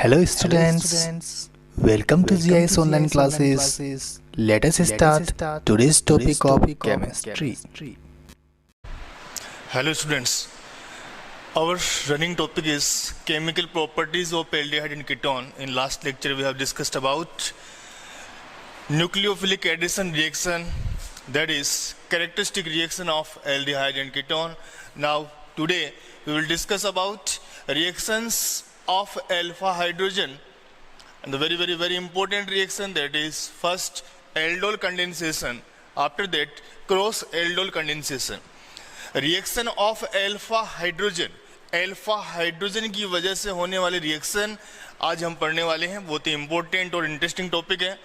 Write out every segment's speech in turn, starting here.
Hello students, welcome to GIS online classes. Let us start today's topic of chemistry. Hello students, our running topic is chemical properties of aldehyde and ketone. In last lecture we have discussed about nucleophilic addition reaction, that is characteristic reaction of aldehyde and ketone. Now today we will discuss about reactions of alpha hydrogen, and the very important reaction, that is first aldol condensation, after that cross aldol condensation. Reaction of alpha hydrogen की वजह से होने वाले reaction आज हम पढ़ने वाले हैं। बहुत ही इंपॉर्टेंट और इंटरेस्टिंग टॉपिक है।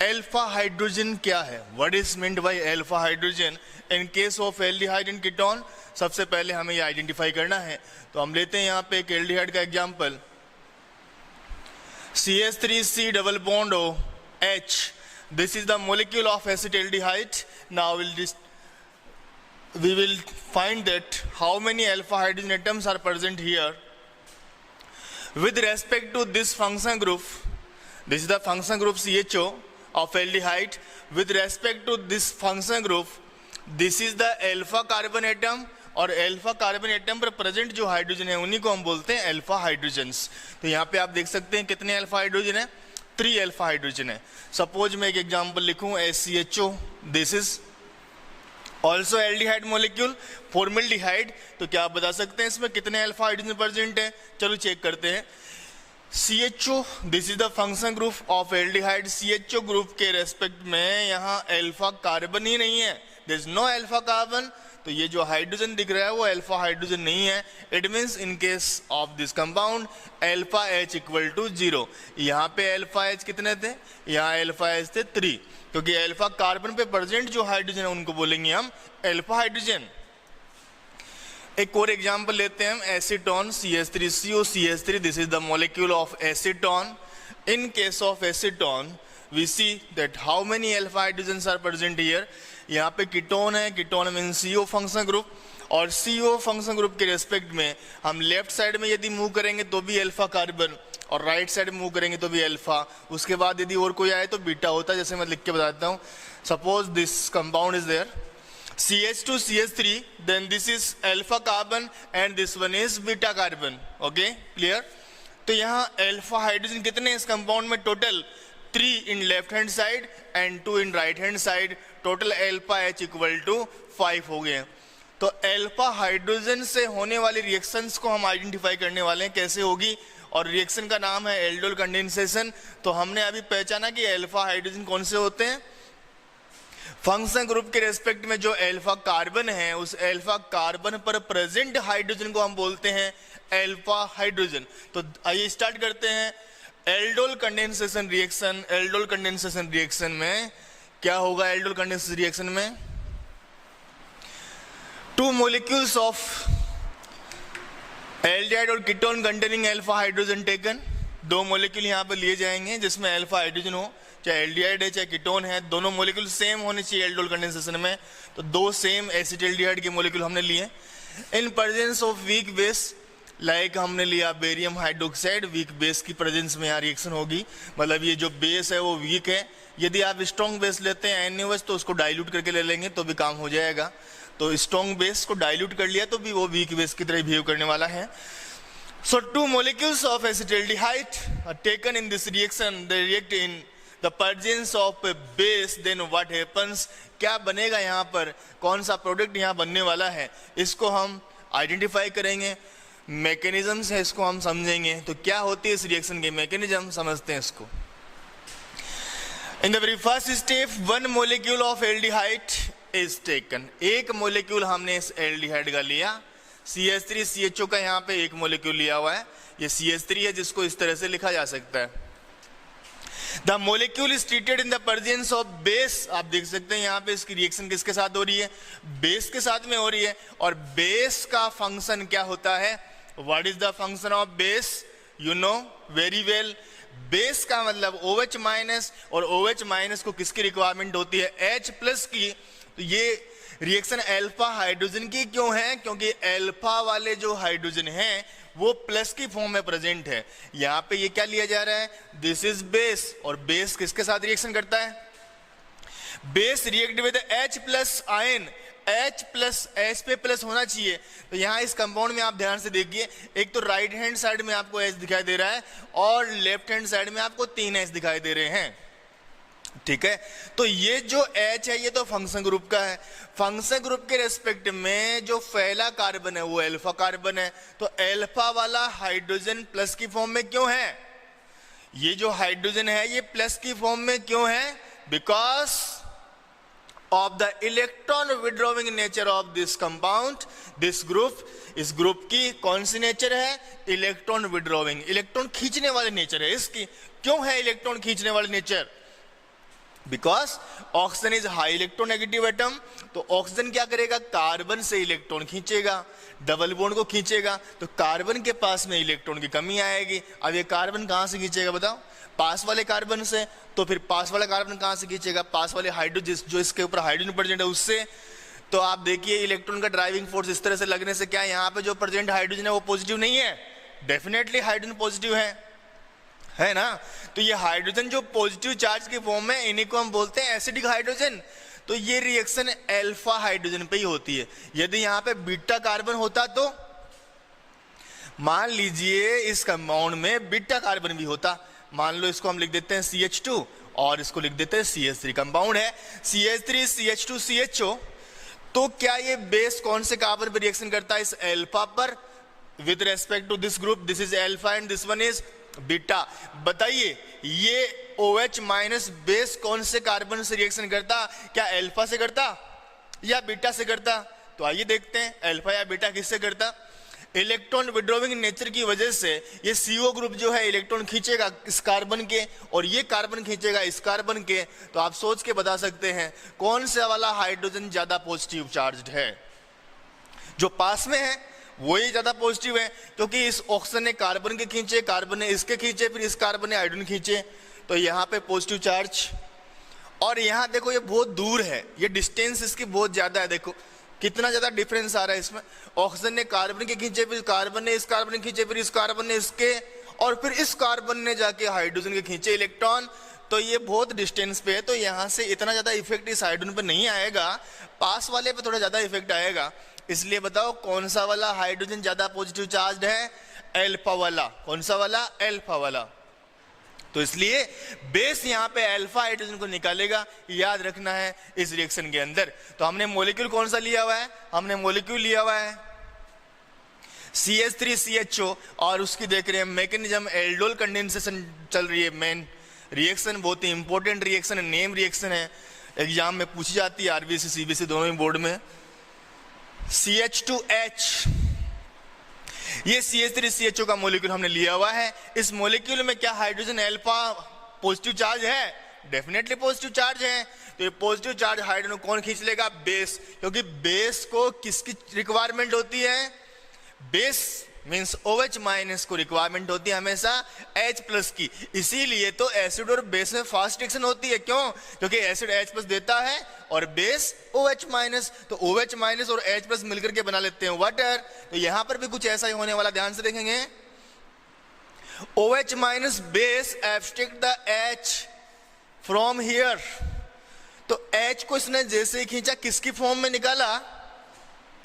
अल्फा हाइड्रोजन क्या है, what is meant by alpha hydrogen in case of aldehyde and ketone. सबसे पहले हमें ये आइडेंटिफाई करना है, तो हम लेते हैं यहाँ पे एक एल्डिहाइड का example, CH3C double bond OH. This is the molecule of acetaldehyde. Now we will find that how many alpha hydrogen atoms are present here with respect to this function group. This is the function group CHO of aldehyde. With respect to this function group, this is the alpha carbon atom, और alpha carbon atom पर present जो hydrogen है उन्हीं को हम बोलते हैं alpha hydrogens. तो यहाँ पे आप देख सकते हैं कितने अल्फा हाइड्रोजन है, 3 अल्फा हाइड्रोजन है. सपोज मैं एक एग्जांपल लिखूं SCHO, this is also aldehyde molecule, formaldehyde. तो क्या आप बता सकते हैं इसमें कितने अल्फा हाइड्रोजन प्रेजेंट है? चलो चेक करते हैं. CHO, this is the function group of aldehyde. CHO group के रेस्पेक्ट में यहाँ अल्फा कार्बन ही नहीं है, there is no alpha carbon. तो ये जो हाइड्रोजन दिख रहा है वो अल्फा हाइड्रोजन नहीं है. It means in case of this compound alpha H equal to 0. यहाँ पे अल्फा H कितने थे? यहाँ अल्फा H थे 3, क्योंकि अल्फा कार्बन पे प्रेजेंट जो हाइड्रोजन है उनको बोलेंगे हम अल्फा हाइड्रोजन. एक और एग्जांपल लेते हैं हम, acetone CH3CO CH3. This is the molecule of acetone. In case of acetone we see that how many alpha hydrogens are present here. यहाँ पे कीटोन है, ketone mean CO function group, और CO function group के respect में हम left side में यदि move करेंगे तो भी अल्फा कार्बन, और राइट साइड में मूव करेंगे तो भी अल्फा. उसके बाद यदि और कोई आए तो बीटा होता है. जैसे मैं लिख के बताता हूँ, suppose this compound is there CH2 CH3, then this is alpha carbon and this one is beta carbon. Okay, clear? तो यहाँ अल्फा हाइड्रोजन कितने हैं इस कंपाउंड में? Total 3 in left hand side and 2 in right hand side. Total alpha H equal to 5 हो गए. तो alpha hydrogen से होने वाली रिएक्शंस को हम आइडेंटिफाई करने वाले हैं, कैसे होगी, और रिएक्शन का नाम है एल्डोल कंडेंसेशन. तो हमने अभी पहचाना कि अल्फा हाइड्रोजन कौन से होते हैं. फंक्शन ग्रुप के रेस्पेक्ट में जो अल्फा कार्बन है उस अल्फा कार्बन पर प्रेजेंट हाइड्रोजन को हम बोलते हैं अल्फा हाइड्रोजन. तो आइए स्टार्ट करते हैं. Aldol condensation reaction. Aldol condensation reaction में क्या होगा? एल्डोल कंडेंसेशन रिएक्शन में 2 molecules of एल्डिहाइड और ketone containing alpha hydrogen taken. 2 molecule यहाँ पर लिए जाएंगे जिसमें अल्फा हाइड्रोजन हो, चाहे एल्डिहाइड है चाहे कीटोन है, दोनों मोलिक्यूल सेम होने चाहिए एल्डोल कंडेंसेशन में. तो 2 सेम एसिटाल्डिहाइड के मोलिक्यूल हमने लिए. In presence of weak base, like हमने लिया बेरियम हाइड्रोक्साइड, वीक बेस की प्रेजेंस में यहाँ रिएक्शन होगी. मतलब ये जो बेस है वो वीक है. यदि आप स्ट्रॉन्ग बेस लेते हैं NaOH तो उसको डाइल्यूट करके ले लेंगे तो भी काम हो जाएगा. तो स्ट्रॉन्ग बेस को डाइल्यूट कर लिया तो भी वो वीक बेस की तरह बिहेव करने वाला है. So 2 molecules of acetaldehyde are taken in this reaction. They react in the presence of a base. Then what happens? क्या बनेगा यहाँ पर, कौन सा प्रोडक्ट यहाँ बनने वाला है, इसको हम आइडेंटिफाई करेंगे. मैकेनिज्म्स है इसको हम समझेंगे. तो क्या होती है इस रिएक्शन के मैकेनिज्म, समझते हैं इसको. इन the very first step 1 molecule of aldehyde is taken. एक मोलिक्यूल हमने इस एल्डिहाइड का लिया. CH3 CHO का यहाँ पे एक मोलिक्यूल लिया हुआ है, ये CH3 है जिसको इस तरह से लिखा जा सकता है. The molecule is treated in the presence of base. आप देख सकते हैं यहाँ पे इसकी रिएक्शन किसके साथ हो रही है? बेस के साथ में हो रही है. और बेस का फंक्शन क्या होता है? What is the function of base? You know very well. Base का मतलब OH माइनस, और OH माइनस को किसकी रिक्वायरमेंट होती है? H प्लस की. तो ये रिएक्शन अल्फा हाइड्रोजन की क्यों है? क्योंकि अल्फा वाले जो हाइड्रोजन हैं वो प्लस की फॉर्म में प्रेजेंट है। यहाँ पे ये क्या लिया जा रहा है, दिस इज बेस, और बेस किसके साथ रिएक्शन करता है, base react with H plus ion, H plus H पे प्लस होना चाहिए। तो यहाँ इस कंपाउंड में आप ध्यान से देखिए, एक तो राइट हैंड साइड में आपको H दिखाई दे रहा है और लेफ्ट हैंड साइड में आपको 3 H दिखाई दे रहे हैं, ठीक है। तो ये जो H है ये तो फंक्शन ग्रुप का है, फंक्शन ग्रुप के रेस्पेक्ट में जो पहला कार्बन है वो अल्फा कार्बन है। तो अल्फा वाला हाइड्रोजन प्लस की फॉर्म में क्यों है, ये जो हाइड्रोजन है ये प्लस की फॉर्म में क्यों है, because of the electron withdrawing nature of this compound, this group, इस ग्रुप की कौन सी नेचर है, इलेक्ट्रॉन विड्रॉविंग, इलेक्ट्रॉन खींचने वाली नेचर है इसकी। क्यों है इलेक्ट्रॉन खींचने वाली nature, because oxygen is high electronegative atom. तो ऑक्सीजन क्या करेगा, कार्बन से इलेक्ट्रॉन खींचेगा, डबल बॉन्ड को खींचेगा, तो कार्बन के पास में इलेक्ट्रॉन की कमी आएगी। अब ये कार्बन कहां से खींचेगा बताओ, पास वाले कार्बन से। तो फिर पास वाला कार्बन कहां से खींचेगा, पास वाले हाइड्रोजन जो इसके ऊपर हाइड्रोजन प्रेजेंट है उससे। तो आप देखिए इलेक्ट्रॉन का ड्राइविंग फोर्स इस तरह से लगने से क्या यहाँ पे जो प्रेजेंट हाइड्रोजन है वो पॉजिटिव नहीं है, डेफिनेटली हाइड्रोजन पॉजिटिव है ना। तो ये हाइड्रोजन जो पॉजिटिव चार्ज की फॉर्म में, इन्हीं को हम बोलते हैं एसिडिक हाइड्रोजन। तो ये रिएक्शन अल्फा हाइड्रोजन पे ही होती है। यदि यहाँ पे बीटा कार्बन होता तो मान लीजिए इस कंपाउंड में बीटा कार्बन भी होता, मान लो इसको हम लिख देते हैं CH2 और इसको लिख देते हैं CH3, कंपाउंड है CH3 CH2 CHO। तो क्या ये बेस कौन से कार्बन पर रिएक्शन करता है, इस अल्फा पर, with respect to this group, this is alpha and this one is beta. बताइए ये OH माइनस बेस कौन से कार्बन से रिएक्शन करता, क्या अल्फा से करता या बीटा से करता। तो आइए देखते हैं अल्फा या बीटा किससे करता। इलेक्ट्रॉन विड्रॉविंग नेचर की वजह से ये CO ग्रुप जो है इलेक्ट्रॉन खींचेगा इस कार्बन के और ये कार्बन खींचेगा इस कार्बन के। तो आप सोच के बता सकते हैं कौन सा वाला हाइड्रोजन ज्यादा पॉजिटिव चार्ज्ड है, जो पास में है वही ज्यादा पॉजिटिव है, क्योंकि इस ऑक्सीजन ने कार्बन के खींचे, कार्बन ने इसके खींचे, फिर इस कार्बन ने हाइड्रोजन खींचे, तो यहाँ पे पॉजिटिव चार्ज। और यहाँ देखो ये बहुत दूर है, ये डिस्टेंस इसकी बहुत ज्यादा है, देखो कितना ज्यादा डिफरेंस आ रहा है इसमें। ऑक्सीजन ने कार्बन के खींचे, फिर कार्बन ने इस कार्बन के खींचे, फिर इस कार्बन ने इसके, और फिर इस कार्बन ने जाके हाइड्रोजन के खींचे इलेक्ट्रॉन। तो ये बहुत डिस्टेंस पे है, तो यहाँ से इतना ज्यादा इफेक्ट इस हाइड्रोजन पे नहीं आएगा, पास वाले पे थोड़ा ज्यादा इफेक्ट आएगा। इसलिए बताओ कौन सा वाला हाइड्रोजन ज्यादा पॉजिटिव चार्ज है, अल्फा वाला। कौन सा वाला, अल्फा वाला। तो इसलिए बेस यहाँ पे अल्फा हाइड्रोजन को निकालेगा, याद रखना है इस रिएक्शन के अंदर। तो हमने मॉलिक्यूल कौन सा लिया हुआ है, हमने मॉलिक्यूल लिया हुआ है CH3CHO, और उसकी देख रहे हैं मैकेनिज्म, एल्डोल कंडेंसेशन चल रही है। मेन रिएक्शन बहुत ही इंपॉर्टेंट रिएक्शन है, नेम रिएक्शन है, एग्जाम में पूछी जाती है, RBC CBC दोनों ही बोर्ड में। CH2H, ये CH3CHO का मॉलिक्यूल हमने लिया हुआ है। इस मॉलिक्यूल में क्या हाइड्रोजन अल्फा पॉजिटिव चार्ज है, डेफिनेटली पॉजिटिव चार्ज है। तो ये पॉजिटिव चार्ज हाइड्रोजन कौन खींच लेगा, बेस, क्योंकि बेस को किसकी रिक्वायरमेंट होती है, बेस मींस OH माइनस को रिक्वायरमेंट होती है हमेशा H प्लस की। इसीलिए तो एसिड और बेस में फास्ट रिएक्शन होती है, क्यों, क्योंकि एसिड H प्लस देता है और बेस OH माइनस, तो OH माइनस और H प्लस मिलकर के बना लेते हैं वाटर। तो यहां पर भी कुछ ऐसा ही होने वाला, ध्यान से देखेंगे। OH minus base abstract the H from here. तो H को इसने जैसे ही खींचा किसकी फॉर्म में निकाला,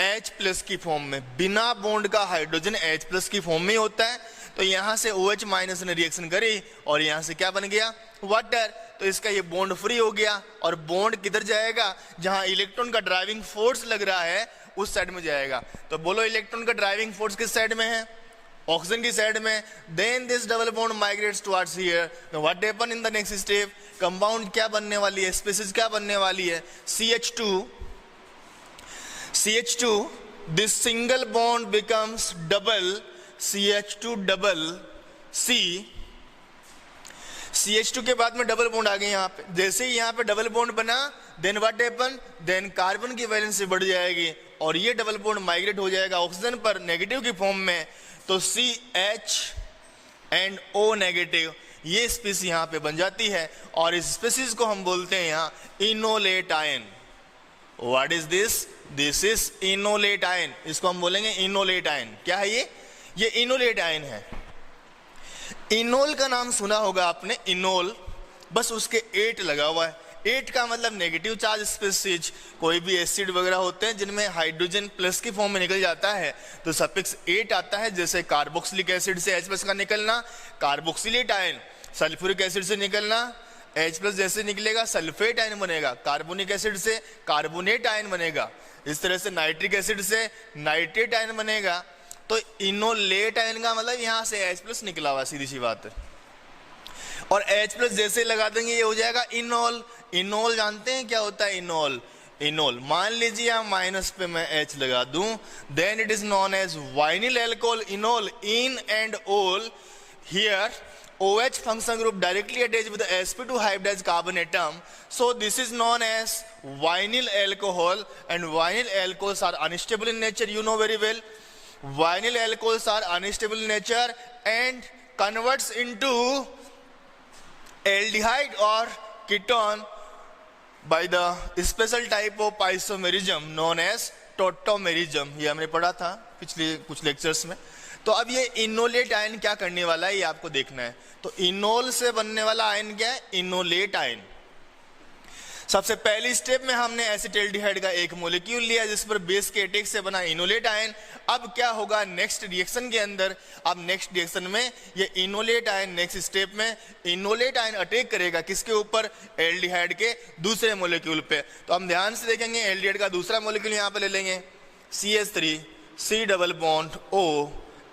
H प्लस की फॉर्म में। बिना बॉन्ड का हाइड्रोजन H प्लस की फॉर्म में होता है। तो यहां से OH माइनस ने रिएक्शन करी और यहां से क्या बन गया, वाटर। तो इसका ये बॉन्ड फ्री हो गया, और बॉन्ड किधर जाएगा, जहां इलेक्ट्रॉन का ड्राइविंग फोर्स लग रहा है उस साइड में जाएगा। तो बोलो इलेक्ट्रॉन का ड्राइविंग फोर्स किस साइड में है, ऑक्सीजन की साइड में। Then this double bond migrates towards here. What happen in the next step, compound क्या बनने वाली है, स्पीशीज क्या बनने वाली है, CH2, this single bond becomes double CH2 double C। CH2 के बाद में डबल बॉन्ड आ गए यहाँ पे। जैसे ही यहाँ पे डबल बॉन्ड बना, then what happen, then carbon की वैलेंसी बढ़ जाएगी और ये डबल बॉन्ड माइग्रेट हो जाएगा ऑक्सीजन पर नेगेटिव की फॉर्म में। तो CH एंड O नेगेटिव, ये स्पीसीज यहाँ पे बन जाती है, और इस स्पीसीज को हम बोलते हैं यहाँ enolate ion. What is this, this is enolate ion, इसको हम बोलेंगे इनोलेट आयन। क्या है ये, ये इनोलेट आयन है। इनोल का नाम सुना होगा आपने, इनोल, बस उसके 8 लगा हुआ है। 8 का मतलब नेगेटिव चार्ज स्पीशीज। कोई भी एसिड वगैरह होते हैं जिनमें हाइड्रोजन प्लस की फॉर्म में निकल जाता है तो सफिक्स 8 आता है। जैसे कार्बोक्सिलिक एसिड से H+ का निकलना कार्बोक्सिलेट आयन, सल्फ्यूरिक एसिड से निकलना H+ जैसे निकलेगा सल्फेट आयन बनेगा, कार्बोनिक एसिड से कार्बोनेट आयन बनेगा, इस तरह से नाइट्रिक एसिड से नाइट्रेट आयन बनेगा। तो इनोलेट आयन का मतलब यहाँ से H+ निकला हुआ, सीधी सी बात है। और H+ जैसे लगा देंगे ये हो जाएगा इनोल। इनोल जानते हैं क्या होता है? इनोल, इनोल मान लीजिए यहाँ माइनस पे मैं H लगा दूं, then it is known as vinyl alcohol enol, ene and ol. Here OH function group directly attached with the sp2 hybridized carbon atom, so this is known as vinyl alcohol, and vinyl alcohols are unstable in nature, you know very well. Vinyl alcohols are unstable in nature and converts into aldehyde or ketone by the special type of isomerism known as tautomerism। ये हमने पढ़ा था पिछले कुछ lectures में। तो अब ये इनोलेट आयन क्या करने वाला है ये आपको देखना है। तो इनोल से बनने वाला आयन क्या है? Enolate ion. सबसे पहली स्टेप में हमने एसिटाल्डिहाइड का एक मॉलिक्यूल लिया जिस पर बेस के अटैक से बना इनोलेट आयन। अब क्या होगा नेक्स्ट रिएक्शन के अंदर? अब नेक्स्ट रिएक्शन में ये इनोलेट आयन नेक्स्ट स्टेप में इनोलेट आयन अटैक करेगा किसके ऊपर? एल्डिहाइड के दूसरे मॉलिक्यूल पे। तो हम ध्यान से देखेंगे, एल्डिहाइड का दूसरा मॉलिक्यूल यहाँ पे ले लेंगे, CH3 C double bond O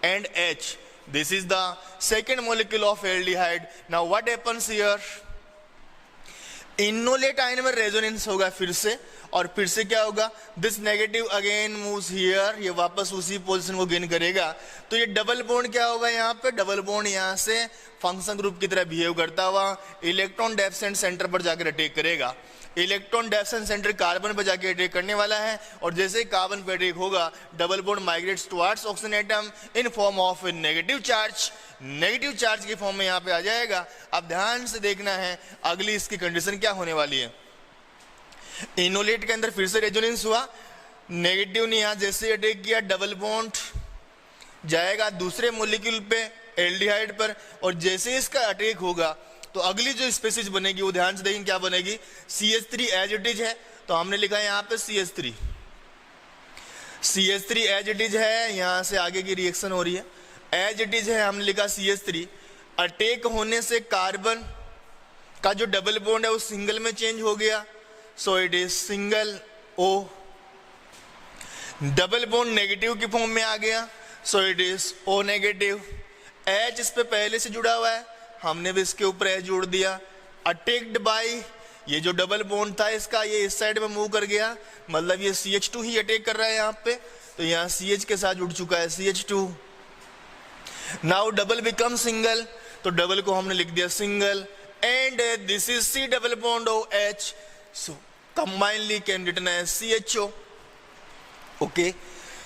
and H. This is the second molecule of aldehyde. Now what happens here? Enolate ion में रेजोनेंस होगा फिर से, और फिर से क्या होगा? This negative again moves here, ये वापस उसी पोजीशन को गेन करेगा। तो ये डबल बॉन्ड क्या होगा यहाँ पे? डबल बॉन्ड यहाँ से फंक्शन ग्रुप की तरह बिहेव करता हुआ इलेक्ट्रॉन डेफिशिएंट सेंटर पर जाकर अटैक करेगा। इलेक्ट्रॉन डेफिशिएंट सेंटर कार्बन पर जाके अटैक करने वाला है, और जैसे ही कार्बन पर अटैक होगा double bond migrates towards oxygen atom in form of negative charge. Negative charge की फॉर्म में यहाँ पे आ जाएगा। अब ध्यान से देखना है अगली इसकी कंडीशन क्या होने वाली है। इनोलेट के अंदर फिर से रेजोनेंस हुआ, नेगेटिव ने यहाँ जैसे अटैक किया डबल बॉन्ड जाएगा दूसरे मॉलिक्यूल पे एल्डिहाइड पर, और जैसे इसका अटैक होगा तो अगली जो स्पीशीज बनेगी वो ध्यान से देखेंगे क्या बनेगी? CH3 एज इट इज है, तो हमने लिखा है यहाँ पे CH3 एज इट इज है, यहाँ से आगे की रिएक्शन हो रही है, एज इट इज है हमने लिखा CH3। अटैक होने से कार्बन का जो डबल बॉन्ड है वो सिंगल में चेंज हो गया, सो it is single O। Double bond negative की फॉर्म में आ गया, सो it is O negative. H इस पे पहले से जुड़ा हुआ है, हमने भी इसके ऊपर H जोड़ दिया। अटैक्ड बाई, ये जो डबल बॉन्ड था इसका ये इस साइड में मूव कर गया, मतलब ये CH2 ही अटैक कर रहा है यहाँ पे, तो यहाँ CH के साथ जुड़ चुका है CH2। Now double become single, तो डबल को हमने लिख दिया single, and this is C double bond OH, so combinedly can written as CHO। Okay,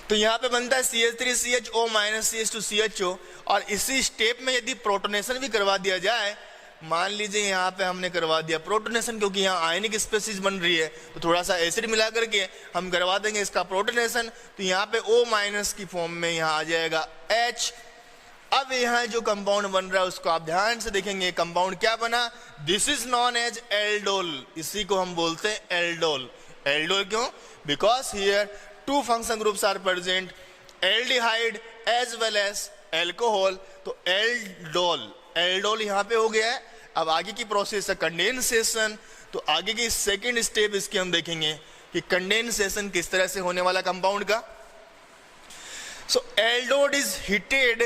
तो यहाँ पे बनता है CH3 CHO minus CH2 CHO। और इसी स्टेप में यदि प्रोटोनेशन भी करवा दिया जाए, मान लीजिए यहाँ पे हमने करवा दिया प्रोटोनेशन, क्योंकि यहाँ आयनिक स्पीशीज बन रही है तो थोड़ा सा एसिड मिला करके हम करवा देंगे इसका प्रोटोनेशन, तो यहाँ पे O माइनस की फॉर्म में यहाँ आ जाएगा H। अब यहाँ जो कंपाउंड बन रहा है उसको आप ध्यान से देखेंगे, कंपाउंड क्या बना? This is known as aldol, इसी को हम बोलते हैं एल्डोल। एल्डोल क्यों? Because here two function groups are present, aldehyde as well as alcohol, तो एल्डोल यहाँ पे हो गया है। अब आगे की प्रोसेस है कंडेंसेशन, तो आगे की सेकेंड स्टेप इसकी हम देखेंगे कि कंडेंसेशन किस तरह से होने वाला कंपाउंड का। So aldol is heated,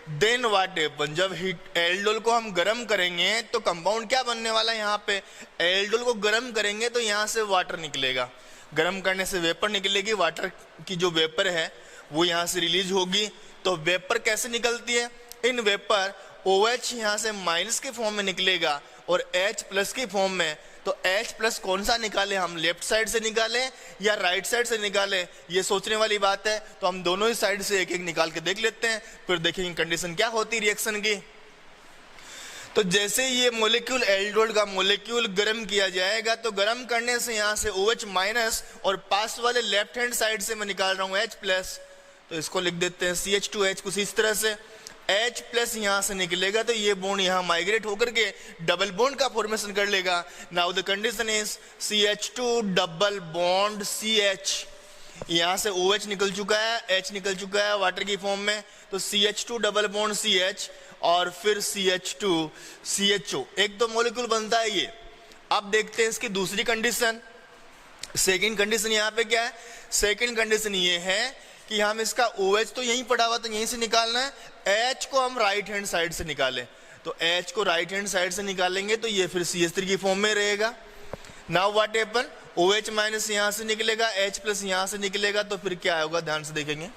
then what happen? जब एल्डोल को हम गर्म करेंगे तो कंपाउंड क्या बनने वाला है? यहाँ पे एल्डोल को गर्म करेंगे तो यहाँ से वाटर निकलेगा, गर्म करने से वेपर निकलेगी, वाटर की जो वेपर है वो यहाँ से रिलीज होगी। तो वेपर कैसे निकलती है? इन वेपर OH यहाँ से माइनस के फॉर्म में निकलेगा और H प्लस की फॉर्म में। तो H प्लस कौन सा निकाले हम? लेफ्ट साइड से निकालें या राइट साइड से निकालें, ये सोचने वाली बात है। तो हम दोनों ही साइड से एक एक निकाल के देख लेते हैं, फिर देखेंगे कंडीशन क्या होती रिएक्शन की। तो जैसे ये मॉलिक्यूल एल्डोल का मॉलिक्यूल गर्म किया जाएगा, तो गर्म करने से यहाँ से OH माइनस और पास वाले लेफ्ट हैंड साइड से मैं निकाल रहा हूँ H प्लस, तो इसको लिख देते हैं CH2H कुछ इस तरह से। H प्लस यहाँ से निकलेगा तो ये बॉन्ड यहाँ माइग्रेट होकर के डबल बॉन्ड का फॉर्मेशन कर लेगा। Now the condition is CH2 double bond CH, यहाँ से OH निकल चुका है, H निकल चुका है वाटर की फॉर्म में, तो CH2 डबल बॉन्ड CH और फिर CH2 CHO, एक तो मॉलिक्यूल बनता है ये। अब देखते हैं इसकी दूसरी कंडीशन। सेकंड कंडीशन यहाँ पे क्या है? सेकंड कंडीशन ये है कि हम इसका OH तो यहीं पड़ा हुआ तो यहीं से निकालना है, H को हम राइट हैंड साइड से निकालें, तो H को राइट हैंड साइड से निकालेंगे तो ये फिर CH3 की फॉर्म में रहेगा। Now what happen, OH minus यहाँ से निकलेगा, H प्लस यहाँ से निकलेगा, तो फिर क्या होगा ध्यान से देखेंगे।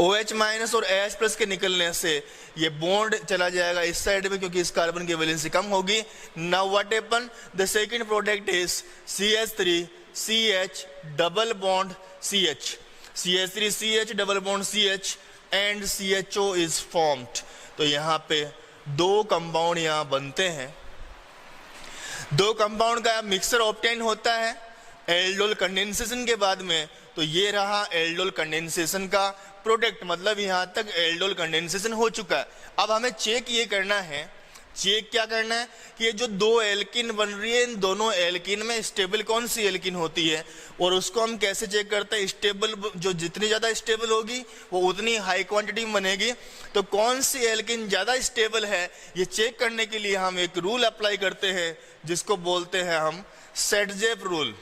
OH माइनस और H प्लस के निकलने से ये बॉन्ड चला जाएगा इस साइड में क्योंकि इस कार्बन की वैलेंसी कम होगी। Now what happen, the second product is CH3 CH double bond CH, CH3 CH double bond CH and CHO is formed. तो यहाँ पे दो कंपाउंड यहाँ बनते हैं, दो कंपाउंड का मिक्सचर ऑब्टेन होता है एल्डोल कंडेंसेशन के बाद में। तो ये रहा एल्डोल कंडेंसेशन का प्रोडक्ट, मतलब यहाँ तक एल्डोल कंडेंसेशन हो चुका है। अब हमें चेक ये करना है, चेक क्या करना है कि ये जो दो एल्किन बन रही है इन दोनों एल्किन में स्टेबल कौन सी एल्किन होती है, और उसको हम कैसे चेक करते हैं। स्टेबल जो जितनी ज़्यादा स्टेबल होगी वो उतनी हाई क्वांटिटी में बनेगी। तो कौन सी एल्किन ज़्यादा स्टेबल है ये चेक करने के लिए हम एक रूल अप्लाई करते हैं जिसको बोलते हैं हम Saytzeff rule.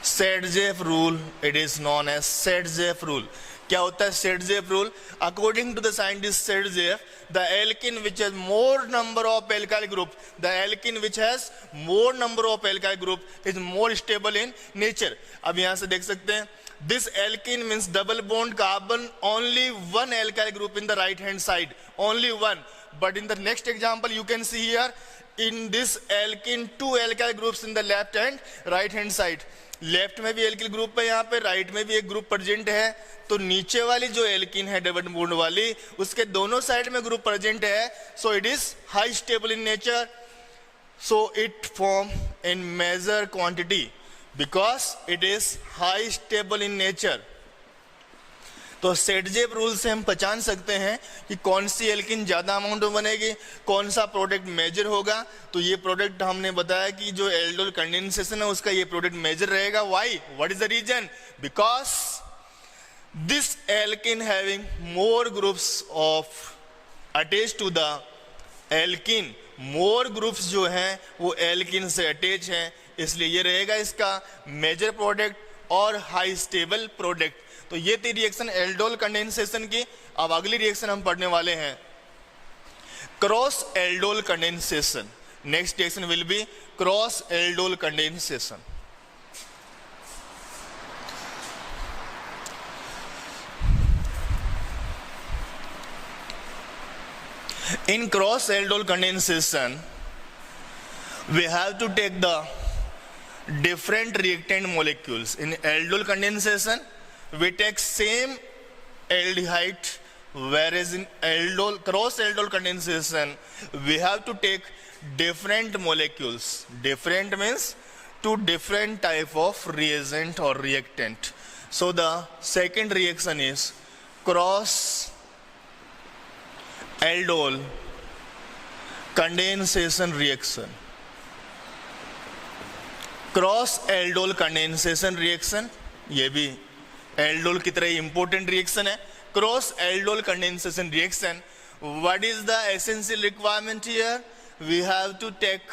Saytzeff rule, it is known as Saytzeff rule. क्या होता है Saytzeff rule? According to the scientist Saytzeff, the alkene which has more number of alkyl group, the alkene which has more number of alkyl group is more stable in nature. अब यहां से देख सकते हैं this alkene means double bond carbon only one alkyl group in the right hand side, only one. But in the next example you can see here in this alkene two alkyl groups in the left and right hand side। Left में भी alkyl group है यहाँ पे, right में भी एक group present है। तो नीचे वाली जो एल्किन है डबल बॉन्ड वाली उसके दोनों साइड में ग्रुप प्रेजेंट है, so it is high stable in nature, so it form in major quantity because it is high stable in nature. तो सेटजेफ रूल से हम पहचान सकते हैं कि कौन सी एल्किन ज्यादा अमाउंट में बनेगी, कौन सा प्रोडक्ट मेजर होगा। तो ये प्रोडक्ट हमने बताया कि जो एल्डोल कंडेंसेशन है उसका ये प्रोडक्ट मेजर रहेगा। Why, what is the reason? Because this alkene having more groups of attach to the alkene, more groups जो हैं वो एल्किन से अटैच हैं, इसलिए ये रहेगा इसका मेजर प्रोडक्ट और हाई स्टेबल प्रोडक्ट। तो ये थी रिएक्शन एल्डोल कंडेंसेशन की। अब अगली रिएक्शन हम पढ़ने वाले हैं cross aldol condensation. Next reaction will be cross aldol condensation. In cross aldol condensation, we have to take the different reactant molecules. In aldol condensation, we take same aldehyde, whereas in cross aldol condensation, we have to take different molecules. Different means two different type of reagent or reactant. So the second reaction is cross aldol condensation reaction. Cross aldol condensation reaction, ये भी aldol की तरह important reaction है। Cross aldol condensation reaction, what is the essential requirement here? We have to take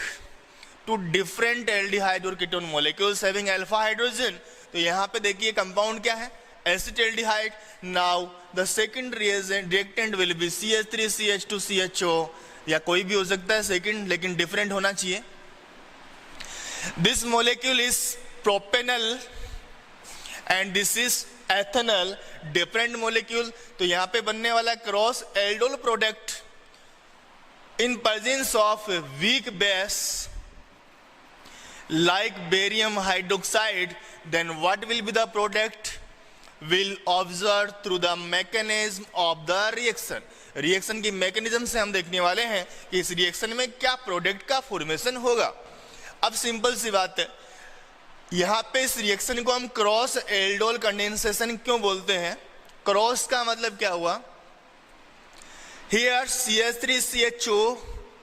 two different aldehyde और ketone molecules having alpha hydrogen. तो यहाँ पे देखिए कंपाउंड क्या है, acetaldehyde. Now the second reactant will be CH3 CH2 CHO, या कोई भी हो सकता है सेकंड, लेकिन डिफरेंट होना चाहिए। This molecule is propanal and this is ethanol, different molecule. तो यहाँ पे बनने वाला cross aldol product in presence of weak base like barium hydroxide, then what will be the product? Will observe through the mechanism of the reaction. Reaction की mechanism से हम देखने वाले हैं कि इस रिएक्शन में क्या प्रोडक्ट का फॉर्मेशन होगा। अब सिंपल सी बात है, यहाँ पे इस रिएक्शन को हम क्रॉस एल्डोल कंडेंसेशन क्यों बोलते हैं? क्रॉस का मतलब क्या हुआ? Here CH3CHO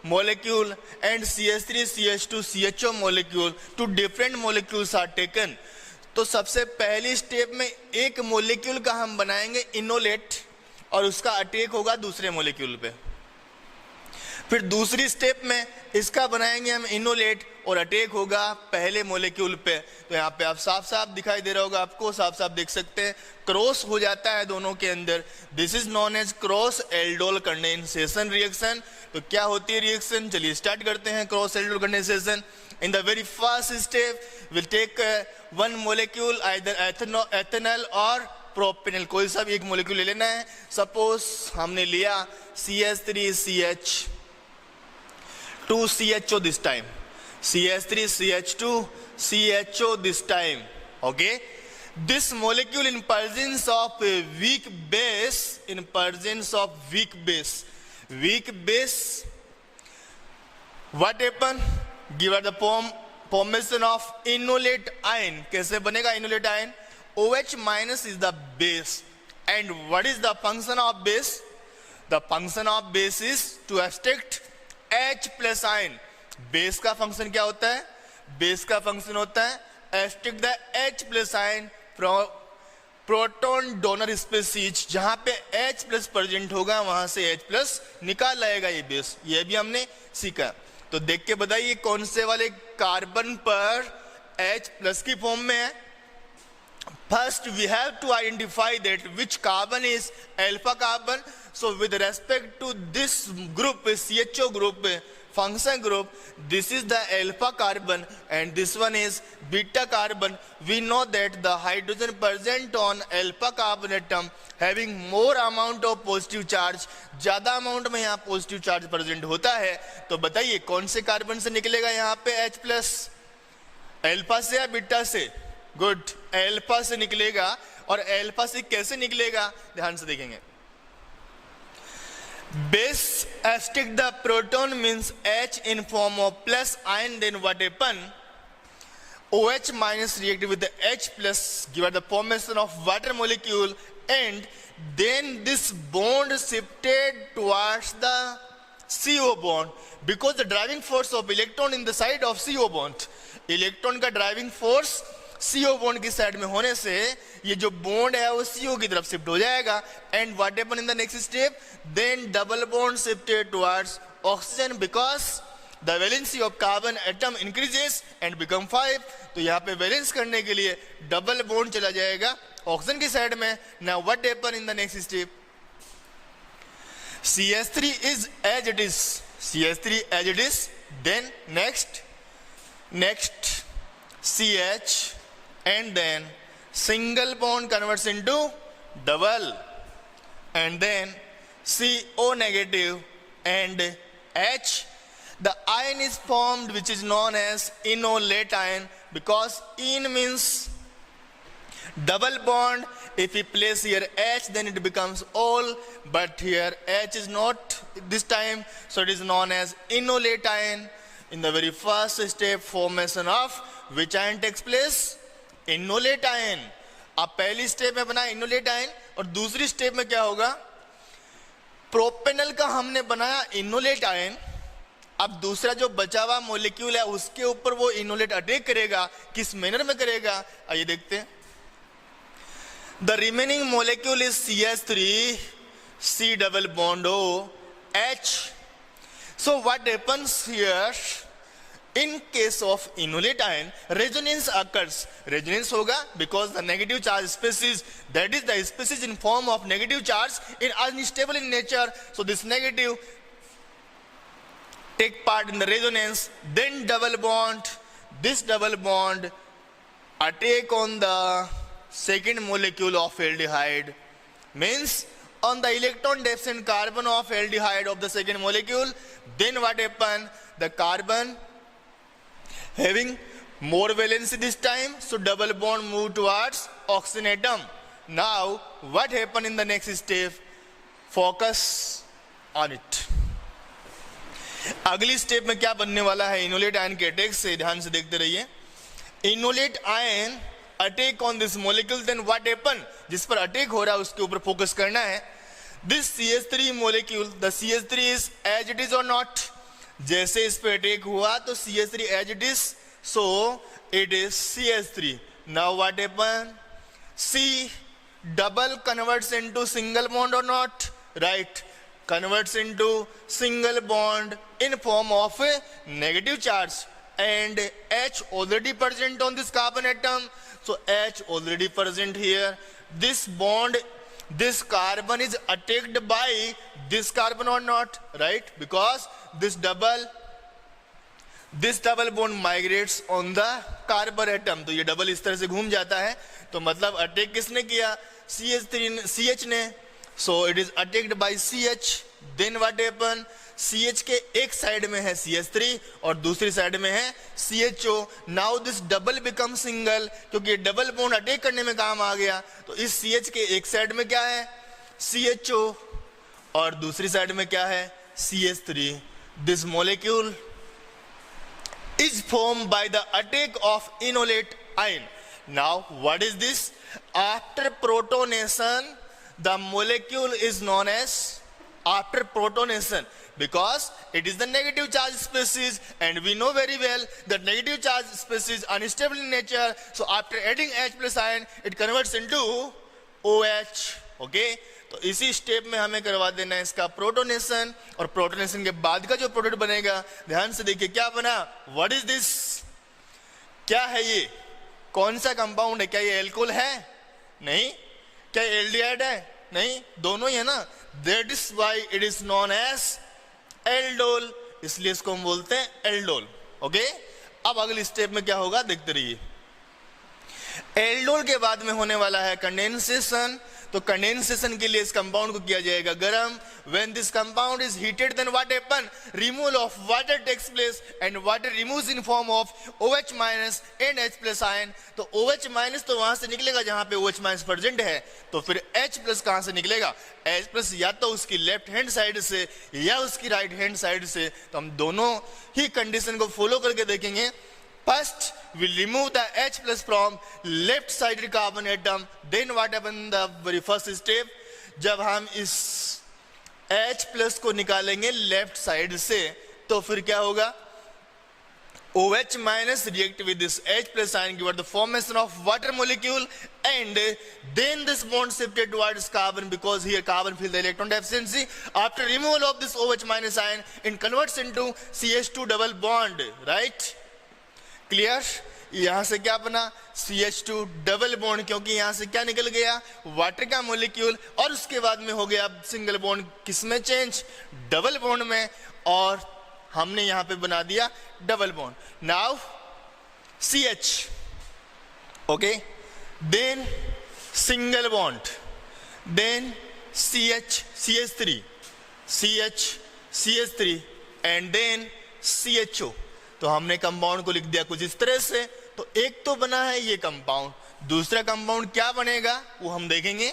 molecule and CH3CH2CHO molecule, two different molecules are taken. तो सबसे पहली स्टेप में एक मोलिक्यूल का हम बनाएंगे इनोलेट और उसका अटैक होगा दूसरे मोलिक्यूल पे। फिर दूसरी स्टेप में इसका बनाएंगे हम इनोलेट और अटैक होगा पहले मोलिक्यूल पे। तो यहाँ पे आप साफ साफ दिखाई दे रहा होगा, आपको साफ साफ देख सकते हैं, क्रॉस हो जाता है दोनों के अंदर। This is known as cross aldol condensation reaction. तो क्या होती है रिएक्शन? चलिए स्टार्ट करते हैं। Cross aldol condensation, in the very first step will take one molecule, either ethanol और प्रोपेनॉल, कोई सा भी एक मोलिक्यूल ले लेना है। सपोज हमने लिया CH3CH2CHO this time, CH3CH2CHO this time. Okay, this molecule in presence of a weak base, weak base, what happen? Give her the formation of inolate ion. कैसे बनेगा inolate ion? OH minus is the base. And what is the function of base? The function of base is to extract H plus ion. Base का function क्या होता है? Base का function होता है extract the H plus ion from proton donor species. जहां पे H plus present होगा वहां से H प्लस निकाल लाएगा ये बेस। ये भी हमने सीखा। तो देख के बताइए कौन से वाले कार्बन पर H प्लस की फॉर्म में है। First we have to identify that which carbon is alpha carbon. So with respect to this group, CHO group, function group, this is the alpha carbon and this one is beta carbon. We know that the hydrogen present on alpha carbon atom having more amount of positive charge, ज्यादा amount में यहाँ positive charge present होता है। तो बताइए कौन से carbon से निकलेगा यहाँ पे H प्लस? अल्फा से या बीटा से? गुड, अल्फा से निकलेगा। और अल्फा से कैसे निकलेगा ध्यान से देखेंगे। Base extract the proton means H in form of plus ion, then what happen? OH minus react with the H plus, give the formation of water molecule, and then this bond shifted towards the CO bond because the driving force of electron in the side of CO bond, electron का driving force CO bond की side में होने से ये जो bond है वो CO की तरफ शिफ्ट हो जाएगा। And what happen in the next step? Then double bond shifted towards oxygen because the valency of carbon atom increases and become 5। तो यहाँ पे वैलेंस करने के लिए डबल बॉन्ड चला जाएगा ऑक्सीजन की साइड में। Now what happen in the next step? CH3 is as it is, CH3 as it is, then next CH, and then single bond converts into double, and then CO negative and H. The ion is formed which is known as inolate ion because in means double bond. If we place here H, then it becomes all, but here H is not this time, so it is known as inolate ion. In the very first step, formation of which ion takes place? Inolate ion. अब पहली step में बना enolate ion और दूसरी step में क्या होगा? Propanal का हमने बनाया इनोलेट आयन। अब दूसरा जो बचा हुआ मॉलिक्यूल है उसके ऊपर वो इनोलेट अटैक करेगा। किस मैनर में करेगा आइए देखते हैं। The remaining molecule is CH3, C double bond O, H. So what happens here? In case of inolate ion, resonance occurs. Resonance होगा because the negative charge species, that is the species in form of negative charge, is unstable in nature. So this negative take part in the resonance. Then double bond. This double bond attack on the second molecule of aldehyde. Means on the electron deficient carbon of aldehyde of the second molecule. Then what happen? The carbon having more valency this time, so double bond move towards oxygen atom. Now what happen in the next step? Focus on it. अगली step में क्या बनने वाला है enolate ion के attack से? ध्यान से देखते रहिए। Enolate ion attack on this molecule, then what happen, जिस पर अटैक हो रहा है उसके ऊपर फोकस करना है. This CH3 molecule, the CH3 is as it is or not. जैसे इस पे अटैक हुआ तो CH3 as it is, so it is CH3. Now what happen? C double converts into single bond or not? Right, converts into single bond in form of a negative charge, and H already present on this carbon atom, so H already present here. This bond, this carbon is attacked by this carbon or not, right? Because this double bond migrates on the carbon atom, तो ये double इस तरह से घूम जाता है, तो मतलब अटैक किसने किया? CH ने. So it is attacked by CH. Then what happen? CH के एक साइड में है CH3 और दूसरी साइड में है CHO. Now this double becomes single, क्योंकि डबल बॉन्ड अटैक करने में काम आ गया. तो इस CH के एक साइड में क्या है? CHO और दूसरी साइड में क्या है? CH3. This molecule is formed by the attack of enolate ion. Now what is this? After protonation, the molecule is known as, after protonation, because it is the negative charge species, and we know very well that negative charge species are unstable in nature. So after adding H plus ion, it converts into OH. Okay, तो इसी step में हमें करवा देना है इसका protonation, और protonation के बाद का जो प्रोडक्ट बनेगा, ध्यान से देखिए क्या बना. What is this? क्या है ये? कौन सा कंपाउंड है? क्या ये एल्कोहल है? नहीं. क्या एल्डिहाइड है? नहीं, दोनों ही है ना. That is why it is known as aldol, इसलिए इसको हम बोलते हैं एल्डोल. ओके, अब अगले स्टेप में क्या होगा देखते रहिए. एल्डोल के बाद में होने वाला है कंडेंसेशन. तो कंडेंसेशन के लिए इस कंपाउंड को किया जाएगा गर्म. When this compound is heated, then what happen? Removal of water takes place, and water removes in form of OH minus and H plus ion. तो OH माइनस तो वहां से निकलेगा जहां पे OH माइनस प्रेजेंट है, तो फिर H प्लस कहां से निकलेगा? H प्लस या तो उसकी लेफ्ट हैंड साइड से या उसकी राइट हैंड साइड से. तो हम दोनों ही कंडीशन को फॉलो करके देखेंगे. First, we remove the H plus from left sided carbon atom. Then what happen in the very first step? जब हम इस H plus को निकालेंगे लेफ्ट साइड से, तो फिर क्या होगा? OH minus react with this H plus ion, give the formation of water molecule, and then this bond shifted towards carbon, because here carbon feel the electron deficiency. After removal of this OH minus ion, it converts into CH2 double bond, right? Clear? यहां से क्या बना? CH2 double bond, क्योंकि यहां से क्या निकल गया? वाटर का मॉलिक्यूल, और उसके बाद में हो गया सिंगल बॉन्ड किसमें चेंज? डबल बॉन्ड में, और हमने यहां पे बना दिया double bond. Now CH, okay, then single bond, then CH, CH3 and then CHO. तो हमने कंपाउंड को लिख दिया कुछ इस तरह से. तो एक तो बना है ये कंपाउंड, दूसरा कंपाउंड क्या बनेगा वो हम देखेंगे.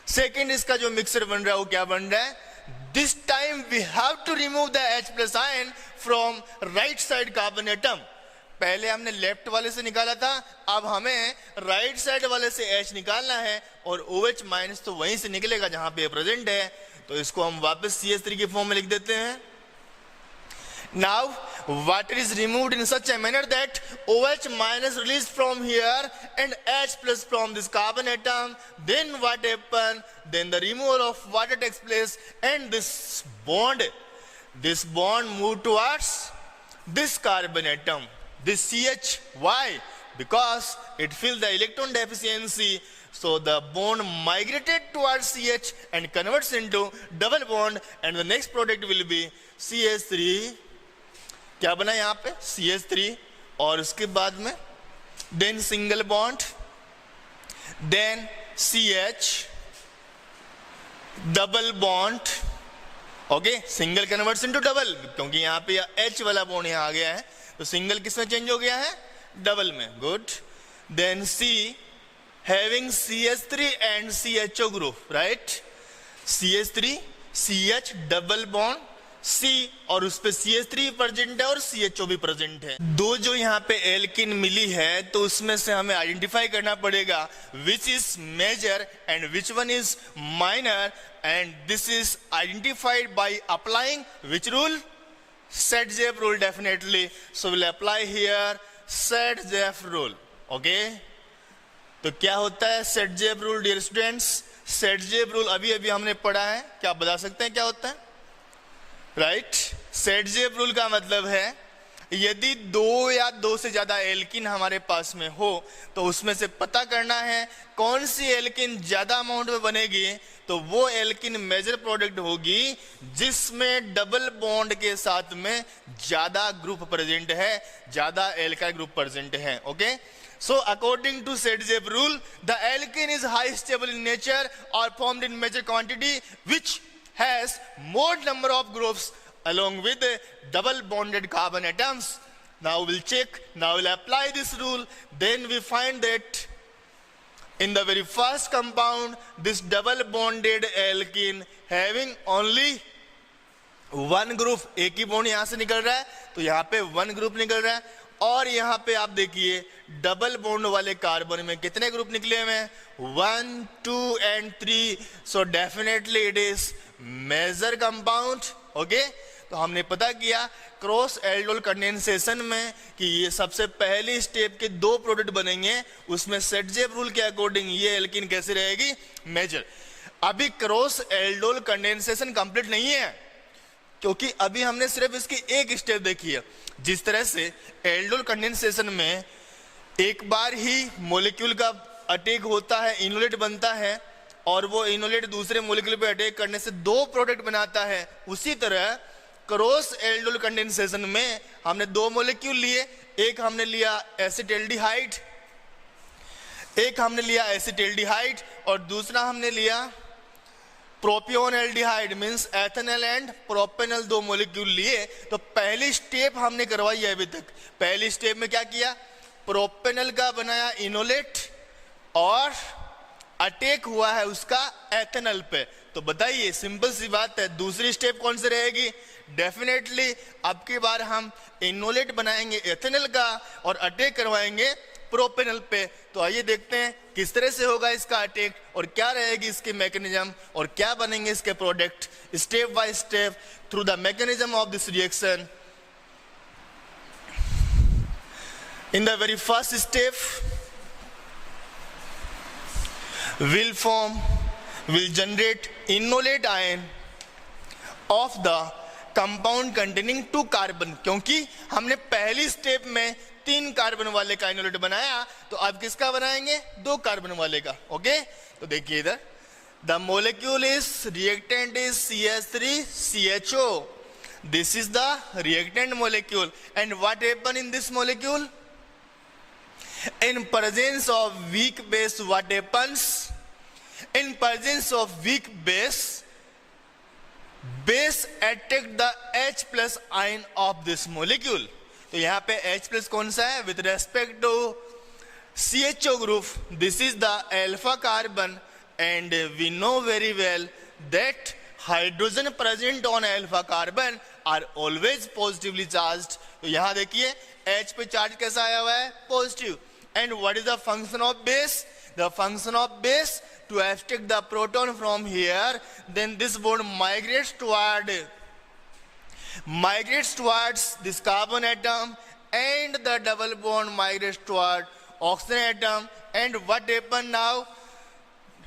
सेकेंड इसका जो मिक्सर बन रहा है वो क्या बन रहा है? This time we have to remove the H plus ion from right side carbon atom. पहले हमने लेफ्ट वाले से निकाला था, अब हमें राइट साइड वाले से H निकालना है, और OH माइनस तो वहीं से निकलेगा जहां पे प्रेजेंट है. तो इसको हम वापस CH3 के फॉर्म में लिख देते हैं. Now water is removed in such a manner that OH minus released from here and H plus from this carbon atom. Then what happen? Then the removal of water takes place, and this bond move towards this carbon atom, this CH. Why? Because it feels the electron deficiency. So the bond migrated towards CH and converts into double bond, and the next product will be CH3. क्या बना यहाँ पे? CH3, और उसके बाद में then single bond, then CH double bond. Okay, single converts into double, क्योंकि यहाँ पे H वाला बॉन्ड यहाँ आ गया है, तो सिंगल किस में चेंज हो गया है? डबल में. Good. Then C having CH3 and CHO group, right? CH3 CH double bond, C और उस पे CH3 प्रेजेंट है और CHO भी प्रेजेंट है। दो जो यहाँ पे एल्किन मिली है तो उसमें से हमें आइडेंटिफाई करना पड़ेगा which is major and which one is minor, and this is identified by applying which rule, Set-Zep rule definitely. So we'll apply here Set-Zep rule. Okay? तो क्या होता है Set-Zep rule dear students? Set-Zep rule अभी अभी हमने पढ़ा है, क्या आप बता सकते हैं क्या होता है? राइट, Set-Zep rule का मतलब है यदि दो या दो से ज्यादा एल्किन हमारे पास में हो तो उसमें से पता करना है कौन सी एल्किन ज्यादा अमाउंट में बनेगी, तो वो एल्किन मेजर प्रोडक्ट होगी जिसमें डबल बॉन्ड के साथ में ज्यादा ग्रुप प्रेजेंट है, ज्यादा एल्काइल ग्रुप प्रेजेंट है। Okay, so according to Set-Zep rule, the alkene is high stable in nature or formed in major quantity which has more number of groups along with double bonded carbon atoms. Now we'll check, now we'll apply this rule, then we find that in the very first compound this double bonded alkene having only one group, एक ही bond यहां से निकल रहा है तो यहाँ पे one group निकल रहा है, और यहाँ पे आप देखिए डबल बॉन्ड वाले कार्बन में कितने ग्रुप निकले हुए हैं, 1, 2 and 3, so definitely it is major compound. Okay, तो हमने पता किया क्रॉस एल्डोल कंडेंसेशन में कि ये सबसे पहली स्टेप के दो प्रोडक्ट बनेंगे, उसमें Set-Zep रूल के अकॉर्डिंग ये एल्किन कैसे रहेगी, मेजर। अभी क्रॉस एल्डोल कंडेंसेशन कंप्लीट नहीं है क्योंकि अभी हमने सिर्फ इसकी एक स्टेप देखी है। जिस तरह से एल्डोल कंडेंसेशन में एक बार ही मॉलिक्यूल का अटैक होता है, इनोलेट बनता है, और वो इनोलेट दूसरे मॉलिक्यूल पे अटैक करने से दो प्रोडक्ट बनाता है, उसी तरह क्रॉस एल्डोल कंडेंसेशन में हमने दो मॉलिक्यूल लिए, एक हमने लिया एसिटाल्डिहाइड, और दूसरा हमने लिया propionaldehyde, means ethanol and propanol, दो मॉलिक्यूल लिए। तो पहली स्टेप हमने करवाई है अभी तक। पहली स्टेप में क्या किया, प्रोपेनॉल का बनाया इनोलेट और अटैक हुआ है उसका एथेनॉल पे। तो बताइए, सिंपल सी बात है, दूसरी स्टेप कौन सी रहेगी, डेफिनेटली अब की बार हम इनोलेट बनाएंगे एथेनॉल का और अटैक करवाएंगे प्रोपेनॉल पे। तो आइए देखते हैं किस तरह से होगा इसका अटैक और क्या रहेगी इसकी मैकेनिज्म और क्या बनेंगे इसके product, step by step through the mechanism of this reaction. In the very first step will generate inolate ion of the compound containing 2 carbon, क्योंकि हमने पहली स्टेप में 3 कार्बन वाले का इनोलेट बनाया, तो अब किसका बनाएंगे, 2 कार्बन वाले का। ओके, तो देखिए इधर the molecule is reactant is CH3CHO, this is the reactant molecule, and what happen in this molecule, in presence of weak base, what happens, in presence of weak base attack the H plus ion of this molecule। तो यहाँ पे H plus कौन सा है, with respect to CHO group, this is the alpha carbon, and we know very well that hydrogen present on alpha carbon are always positively charged। तो यहाँ देखिए H पे चार्ज कैसा आया हुआ है, positive. And what is the function of base? The function of base to abstract the proton from here, then this bond migrates towards this carbon atom, and the double bond migrates toward oxygen atom. And what happen now?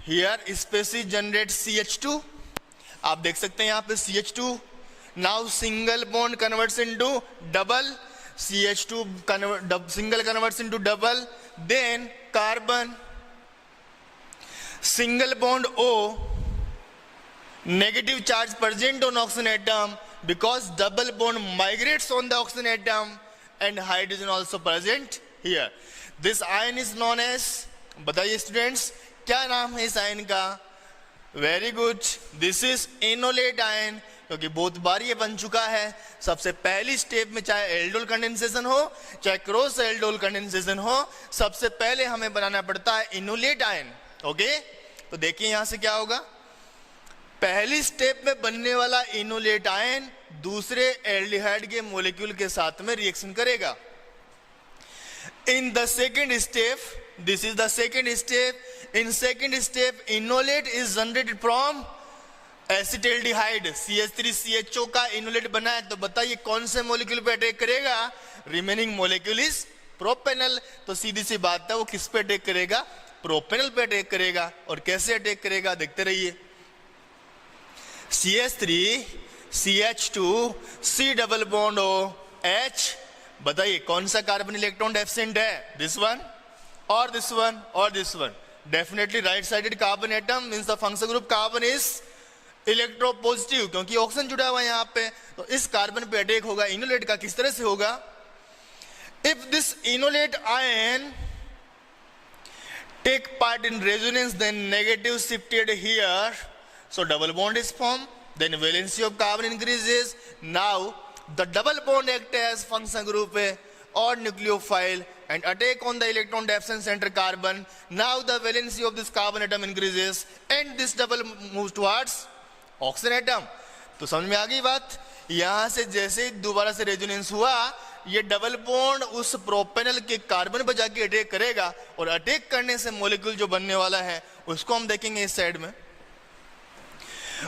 Here species generates CH2. आप देख सकते हैं यहाँ पे CH2. Now single bond converts into double. CH2 single converts into double, then carbon, single bond O, negative charge present on oxygen atom because double bond migrates on the oxygen atom, and hydrogen also present here. This ion is known as, बताइए students क्या नाम है इस ion का, very good, this is enolate ion, क्योंकि बहुत बार ये बन चुका है। सबसे पहली स्टेप में चाहे एल्डोल कंडेंसेशन हो चाहे क्रॉस एल्डोल कंडेंसेशन हो, सबसे पहले हमें बनाना पड़ता है इनोलेट आयन। ओके, तो देखिए यहां से क्या होगा, पहली स्टेप में बनने वाला इनोलेट आयन दूसरे एल्डिहाइड के मॉलिक्यूल के साथ में रिएक्शन करेगा। In the second step, this is the second step, in second step enolate is generated from acetaldehyde. CH3CHO का इनोलेट बना है, तो बताइए कौन से मॉलिक्यूल पे अटैक करेगा? Remaining molecule is propanal. तो सीधी सी बात है, वो किस पे अटैक करेगा? प्रोपेनल पे अटैक करेगा। और कैसे अटैक करेगा देखते रहिए। CH3 CH2 C double bond OH, बताइए कौन सा कार्बन इलेक्ट्रॉन एब्सेंट है? दिस वन और दिस वन और this one. Definitely right sided carbon atom means the functional group carbon is electropositive, क्योंकि ऑक्सीजन जुड़ा हुआ है यहाँ पे। तो इस कार्बन पे अटैक होगा। इनोलेट का किस तरह से होगा? If this enolate ion take part in resonance then negative shifted here, so double bond is formed, then valency of carbon increases. Now the double bond act as function group or nucleophile and attack on the electron absent center carbon. Now the valency of this carbon atom increases and this double moves towards oxygen atom. तो समझ में आ गई बात? यहां से जैसे दोबारा से रेजोनेंस हुआ, ये डबल बॉन्ड उस प्रोपेनल के कार्बन पर जाके अटैक करेगा, और अटैक करने से मॉलिक्यूल जो बनने वाला है उसको हम देखेंगे इस साइड में।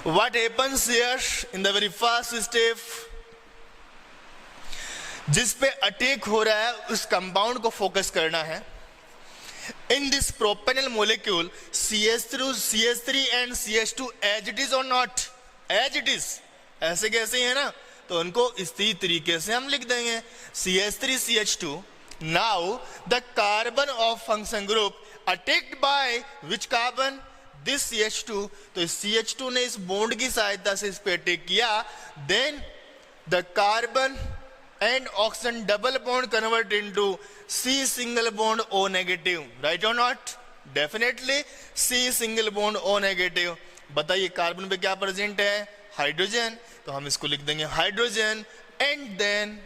What happens here in the very first step? जिस पे अटैक हो रहा है उस कंपाउंड को फोकस करना है। In this propanol molecule CH3 and CH2 as it is or not? As it is, ऐसे कैसे है ना, तो उनको इसी तरीके से हम लिख देंगे CH3 CH2। Now the carbon of function group attacked by which carbon? This CH2। तो इस CH2 ने इस बॉन्ड की सहायता से इस पे अटैक किया, then the carbon and oxygen double bond convert into C single bond O negative, right और not? Definitely C single bond O negative. बताइए कार्बन पे क्या प्रेजेंट है? हाइड्रोजन। तो हम इसको लिख देंगे hydrogen, and then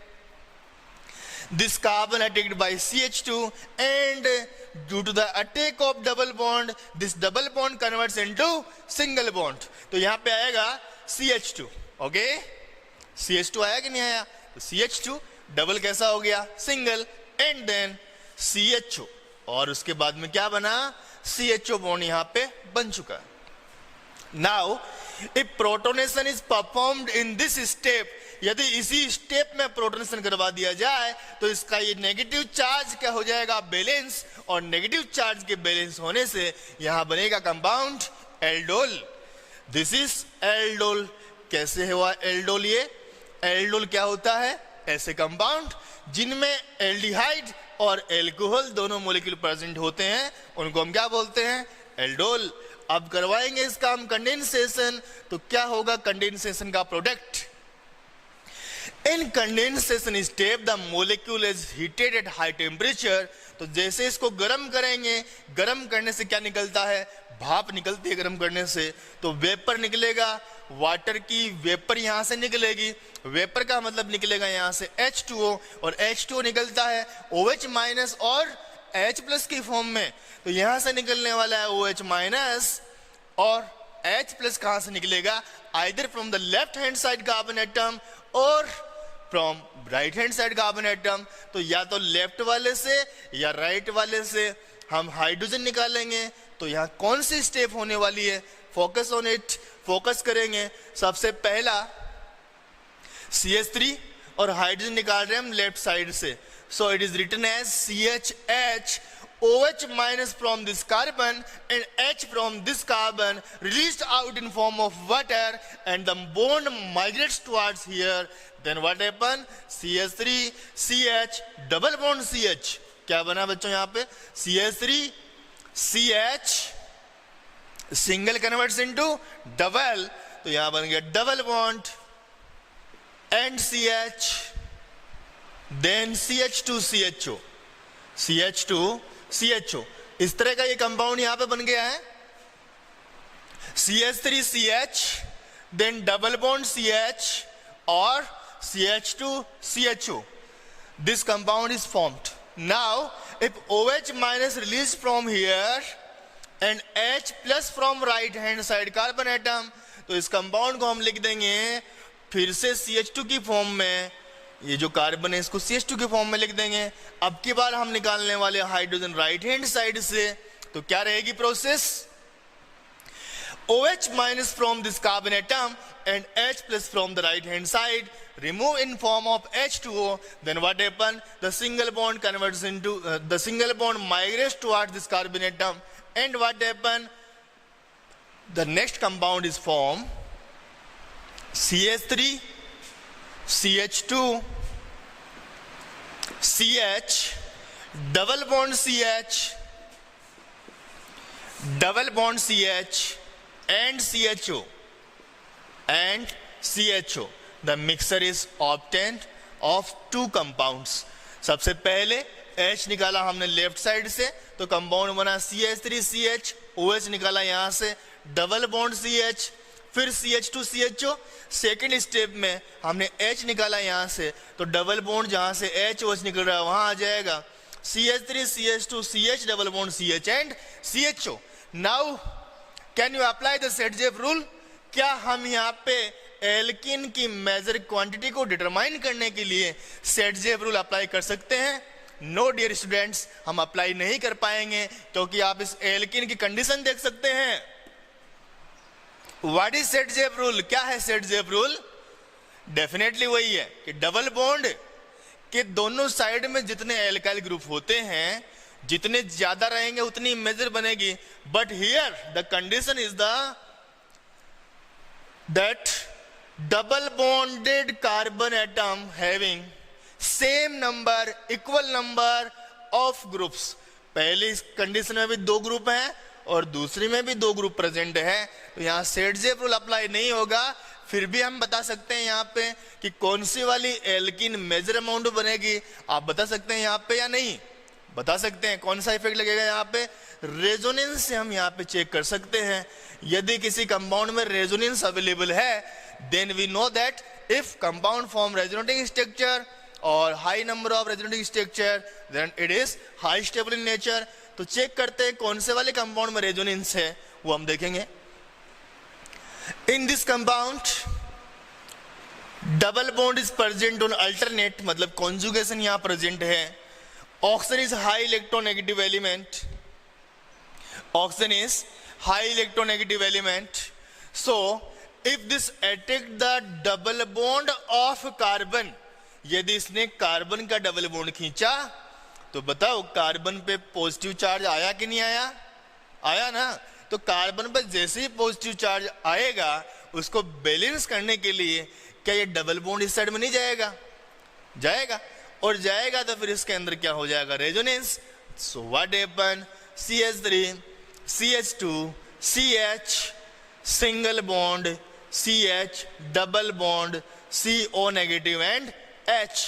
this carbon attacked by CH2 and due to the attack of double bond, this double bond converts into single bond. तो यहाँ पे आएगा CH2, ओके? CH2 आया कि नहीं आया? तो CH2 डबल कैसा हो गया? सिंगल, एंड देन CHO, और उसके बाद में क्या बना? CHO बॉन्ड यहाँ पे बन चुका है। Now if protonation is performed in this step, यदि इसी स्टेप में प्रोटोनेशन करवा दिया जाए तो इसका ये नेगेटिव चार्ज क्या हो जाएगा? बैलेंस, और नेगेटिव चार्ज के बैलेंस होने से यहां बनेगा compound aldol. This is aldol. कैसे हुआ एल्डोल? ये एल्डोल क्या होता है? ऐसे कंपाउंड जिनमें एल्डिहाइड और एल्कोहल दोनों मॉलिक्यूल प्रेजेंट होते हैं, उनको हम क्या बोलते हैं? एल्डोल। अब करवाएंगे इसका हम कंडेंसेशन, तो क्या होगा कंडेंसेशन का product? In condensation step the molecule is heated at high temperature। तो जैसे इसको गर्म करेंगे, गर्म करने से क्या निकलता है? भाप निकलती है गर्म करने से, तो वेपर निकलेगा। वाटर की वेपर यहां से निकलेगी। वेपर का मतलब निकलेगा यहां से H2O, और H2O निकलता है OH माइनस और H प्लस की फॉर्म में। तो यहां से निकलने वाला है OH माइनस, और H प्लस कहां से निकलेगा? Either from the left hand side carbon atom और from right hand side carbon atom. तो या तो लेफ्ट वाले से या राइट वाले से हम हाइड्रोजन निकालेंगे। तो यहाँ कौन सी स्टेप होने वाली है? फोकस ऑन इट, फोकस करेंगे। सबसे पहला CH3 और हाइड्रोजन निकाल रहे हैं हम लेफ्ट साइड से, so it is written as CHH, OH minus from this carbon and H from this carbon released out in form of water, and the bond migrates towards here. Then what happen? CH3 CH double bond CH, क्या बना बच्चों यहाँ पे? CH3 CH single converts into double, तो यहां बन गया double bond and CH, then CH2 CHO, CH2 CHO। इस तरह का ये कंपाउंड यहां पे बन गया है। CH3 CH, then double bond CH और CH2 CHO। This compound is formed. Now, if OH minus released from here and H plus from right hand side carbon atom, तो इस कंपाउंड को हम लिख देंगे फिर से CH2 की फॉर्म में, ये जो कार्बन है इसको CH2 की फॉर्म में लिख देंगे। अब की बार हम निकालने वाले हाइड्रोजन राइट हैंड साइड से, तो क्या रहेगी process? OH minus from this carbon atom and H plus from the right hand side, remove in form of H2O, then what happen? The single bond converts into, the single bond migrates towards this carbon atom, and what happen? The next compound is formed CH3, CH2, CH, double bond CH, double bond CH, and CHO, and CHO. The mixture is obtained of two compounds. सबसे पहले H निकाला हमने left side से, तो compound बना CH3CH, OH निकाला यहाँ से डबल बॉन्ड CH, फिर CH2 CHO। सेकेंड स्टेप में हमने H निकाला यहाँ से, तो डबल बॉन्ड जहाँ से H OH निकल रहा है वहाँ आ जाएगा CH3 CH2 CH double bond CH and CHO। Now can you apply the set-Jeff rule? क्या हम यहाँ पे एल्किन की मेजर क्वांटिटी को डिटरमाइन करने के लिए सेट-जेफ रूल अप्लाई कर सकते हैं? नो डियर स्टूडेंट्स, हम अप्लाई नहीं कर पाएंगे, क्योंकि आप इस एल्किन की कंडीशन देख सकते हैं। What is set-Jeff rule? क्या है सेट-जेफ रूल? डेफिनेटली वही है कि डबल बॉन्ड के दोनों साइड में जितने एल्काइल ग्रुप होते हैं, जितने ज्यादा रहेंगे उतनी मेजर बनेगी। But here the condition is that double bonded carbon atom having same number, equal number of groups. पहली कंडीशन में भी दो ग्रुप हैं और दूसरी में भी दो ग्रुप प्रेजेंट है, तो यहाँ सेट-जेफ रूल अप्लाई नहीं होगा। फिर भी हम बता सकते हैं यहाँ पे कि कौन सी वाली एल्किन मेजर अमाउंट बनेगी। आप बता सकते हैं यहाँ पे या नहीं? बता सकते हैं। कौन सा इफेक्ट लगेगा यहाँ पे? रेजोनेंस से हम यहाँ पे चेक कर सकते हैं। यदि किसी कंपाउंड में रेजोनेंस अवेलेबल है, then we know that if compound form resonating structure और high number of resonating structure, then it is high stable in nature. तो चेक करते हैं कौन से वाले कंपाउंड में रेजोनेंस है, वो हम देखेंगे। In this compound double bond is present on alternate, मतलब कॉन्जुगेशन यहाँ प्रेजेंट है। Oxygen is high electronegative element. Oxygen is high electronegative element. So, if this attack the double bond of carbon, यदि इसने carbon का double bond खींचा, तो बताओ carbon पे पॉजिटिव चार्ज आया कि नहीं आया? आया ना। तो कार्बन पे जैसे ही पॉजिटिव चार्ज आएगा, उसको बैलेंस करने के लिए क्या ये डबल बॉन्ड इस साइड में नहीं जाएगा? जाएगा। और जाएगा तो फिर इसके अंदर क्या हो जाएगा? Resonance. So what happen? CH3 CH2 CH single bond CH double bond CO negative and H।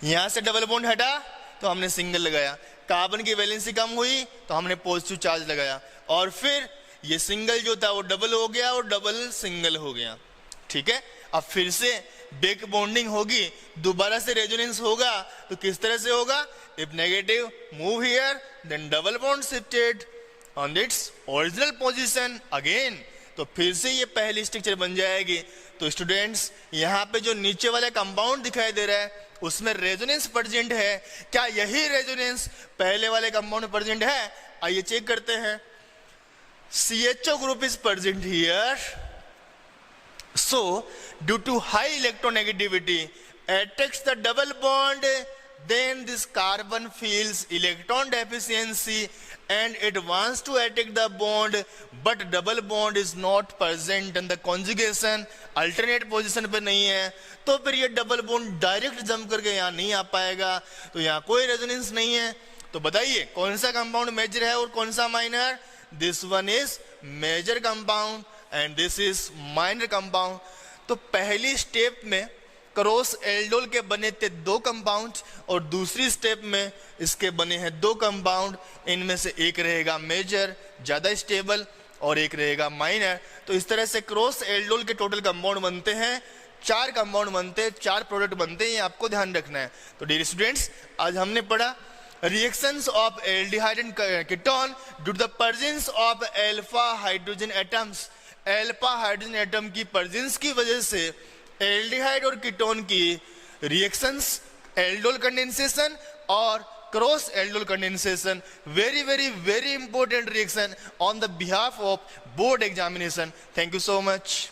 यहां से डबल बॉन्ड हटा तो हमने सिंगल लगाया, कार्बन की वैलेंसी कम हुई तो हमने पॉजिटिव चार्ज लगाया, और फिर ये सिंगल जो था वो डबल हो गया और डबल सिंगल हो गया। ठीक है। अब फिर से बैक बॉन्डिंग होगी, दोबारा से रेजोनेंस होगा, तो किस तरह से होगा? If negative move here, then double bond shifted on its original position again, तो फिर से ये पहली स्ट्रक्चर बन जाएगी। तो स्टूडेंट्स, यहाँ पे जो नीचे वाला कंपाउंड दिखाई दे रहा है उसमें रेजोनेंस प्रेजेंट है। क्या यही रेजोनेंस पहले वाले कंपाउंड में प्रेजेंट है? आइए चेक करते हैं। CHO group is present here. So, due to high electronegativity, attacks the double bond, then this carbon feels electron deficiency and it wants to attack the bond, but double bond is not present and the conjugation alternate position पे नहीं है, तो फिर ये double bond direct jump करके यहाँ नहीं आ पाएगा, तो यहाँ कोई रेजोनेंस नहीं है। तो बताइए कौन सा कंपाउंड मेजर है और कौन सा minor? This one is major compound and this is minor compound. तो पहली स्टेप में क्रॉस एल्डोल के बने थे दो कंपाउंड और दूसरी स्टेप में इसके बने हैं दो कंपाउंड, इनमें से एक रहेगा मेजर ज्यादा स्टेबल और एक रहेगा माइनर। तो इस तरह से क्रॉस एल्डोल के टोटल कंपाउंड बनते हैं, 4 कंपाउंड बनते हैं, 4 प्रोडक्ट बनते हैं, ये आपको ध्यान रखना है। तो डियर स्टूडेंट्स, आज हमने पढ़ा reactions of aldehyde and ketone due to the presence of alpha hydrogen atoms alpha hydrogen atom की प्रेजेंस की वजह से एल्डिहाइड और कीटोन की रिएक्शंस, एल्डोल कंडेंसेशन और cross aldol condensation, very important reaction on the behalf of board examination. Thank you so much.